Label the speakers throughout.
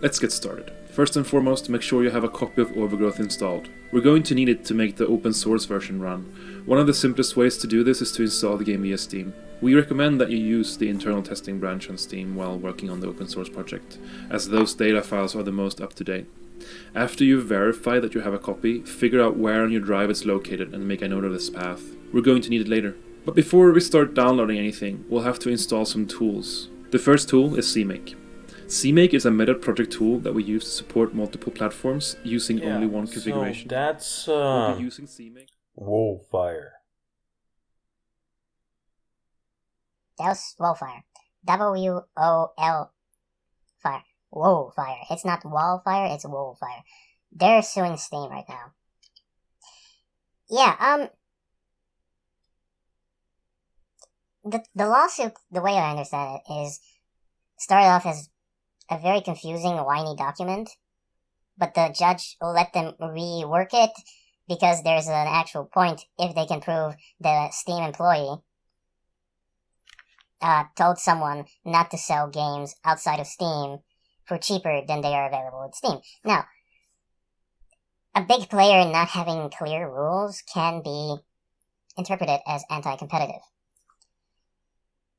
Speaker 1: Let's get started. First and foremost, make sure you have a copy of Overgrowth installed. We're going to need it to make the open source version run. One of the simplest ways to do this is to install the game via Steam. We recommend that you use the internal testing branch on Steam while working on the open source project, as those data files are the most up to date. After you verify that you have a copy, figure out where on your drive it's located and make a note of this path. We're going to need it later. But before we start downloading anything, we'll have to install some tools. The first tool is CMake. CMake is a meta project tool that we use to support multiple platforms using only one configuration.
Speaker 2: So that's
Speaker 1: We'll be using CMake.
Speaker 2: Wolfire.
Speaker 3: That was Wolfire. W-O-L Fire. Wolfire. It's not Wallfire, it's Wolfire. They're suing Steam right now. Yeah, the lawsuit, the way I understand it, is started off as a very confusing, whiny document, but the judge let them rework it because there's an actual point if they can prove the Steam employee told someone not to sell games outside of Steam for cheaper than they are available at Steam. Now, a big player not having clear rules can be interpreted as anti-competitive.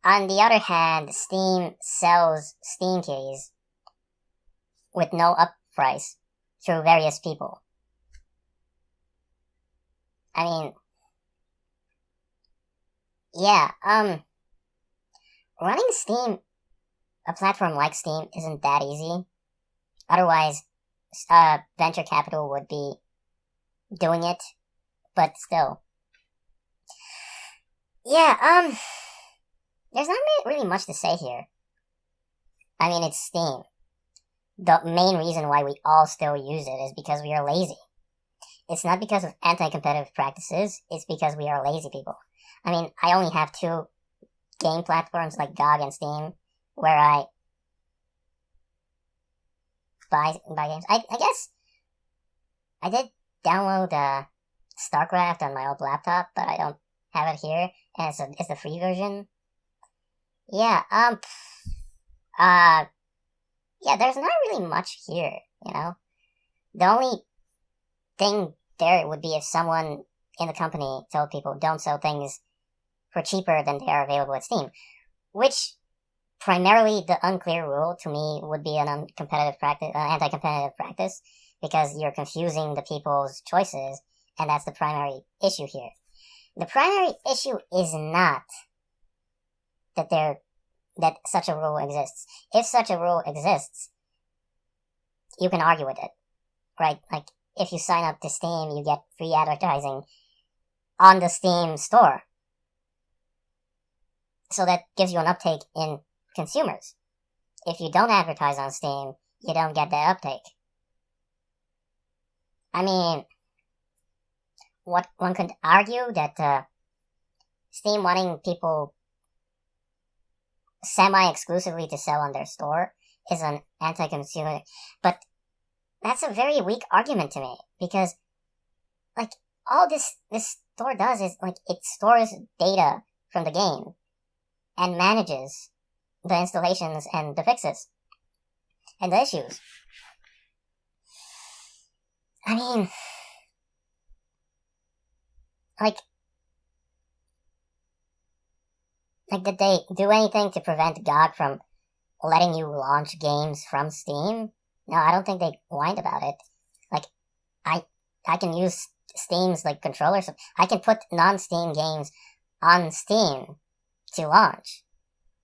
Speaker 3: On the other hand, Steam sells Steam keys with no up price through various people. I mean, yeah, running Steam, a platform like Steam, isn't that easy. Otherwise, venture capital would be doing it, but still. Yeah, there's not really much to say here. I mean, it's Steam. The main reason why we all still use it is because we are lazy. It's not because of anti-competitive practices, it's because we are lazy people. I mean, I only have two game platforms like GOG and Steam where I buy games. I guess I did download StarCraft on my old laptop, but I don't have it here, and it's the free version. Yeah, yeah, there's not really much here, you know? The only thing there would be if someone in the company told people don't sell things for cheaper than they are available at Steam, which primarily the unclear rule to me would be an uncompetitive practice, anti-competitive practice, because you're confusing the people's choices, and that's the primary issue here. The primary issue is not that such a rule exists. If such a rule exists, you can argue with it, right? Like, if you sign up to Steam, you get free advertising on the Steam store. So that gives you an uptake in consumers. If you don't advertise on Steam, you don't get that uptake. I mean, what one could argue that Steam wanting people semi-exclusively to sell on their store is an anti-consumer, but that's a very weak argument to me, because, like, all this store does is, like, it stores data from the game and manages the installations and the fixes and the issues. I mean, like, did they do anything to prevent GOG from letting you launch games from Steam? No, I don't think they whined about it. Like, I can use Steam's, like, controller, so I can put non-Steam games on Steam to launch.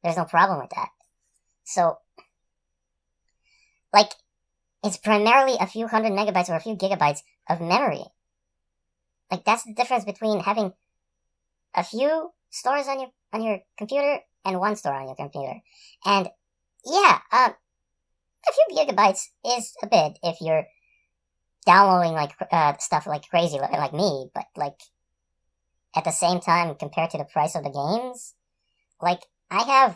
Speaker 3: There's no problem with that. So, like, it's primarily a few hundred megabytes or a few gigabytes of memory. Like, that's the difference between having a few stores on your computer and one store on your computer. And yeah, a few gigabytes is a bit if you're downloading like stuff like crazy like me, but like at the same time compared to the price of the games, like I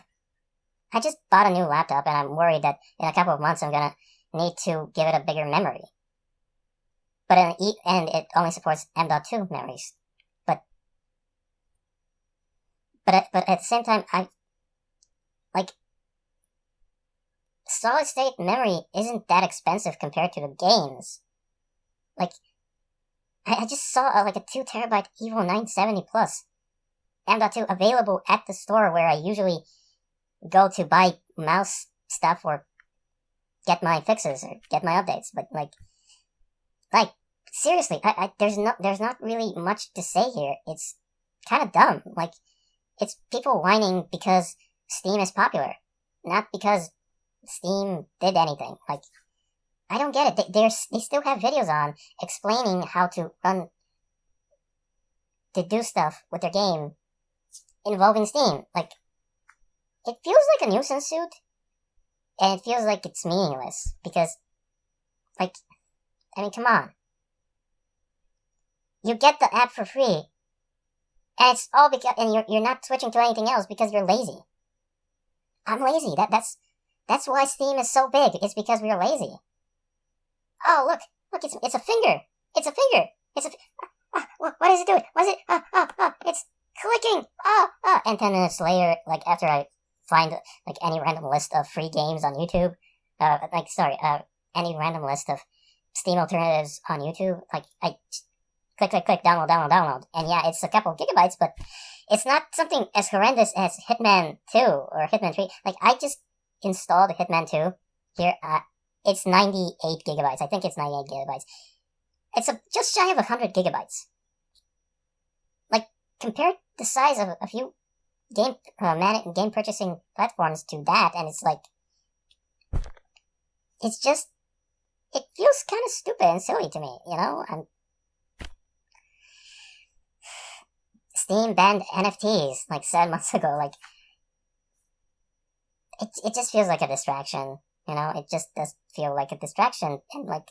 Speaker 3: just bought a new laptop and I'm worried that in a couple of months I'm gonna need to give it a bigger memory. But and it only supports M.2 memories. But at the same time, solid state memory isn't that expensive compared to the games. Like, I just saw like a 2 terabyte Evo 970 Plus M.2 available at the store where I usually go to buy mouse stuff or get my fixes or get my updates. But like seriously, there's not really much to say here. It's kind of dumb. Like, it's people whining because Steam is popular, not because Steam did anything. Like, I don't get it. They still have videos on explaining how to do stuff with their game involving Steam. Like, it feels like a nuisance suit, and it feels like it's meaningless because, like, I mean, come on. You get the app for free, and it's all because, and you're not switching to anything else because you're lazy. I'm lazy. That's why Steam is so big. It's because we're lazy. Oh, look, it's a finger. It's a finger. What is it doing? What is it? It's clicking. And 10 minutes later, like, after I find, like, any random list of free games on YouTube, any random list of Steam alternatives on YouTube, like, I click, download. And yeah, it's a couple gigabytes, but it's not something as horrendous as Hitman 2 or Hitman 3. Like, I just installed Hitman 2 here. It's 98 gigabytes. I think it's 98 gigabytes. It's just shy of 100 gigabytes. Like, compare the size of a few game purchasing platforms to that, and it's like, it's just, it feels kind of stupid and silly to me, you know? And Steam banned NFTs like 7 months ago. Like, it just feels like a distraction. You know, it just does feel like a distraction, and like,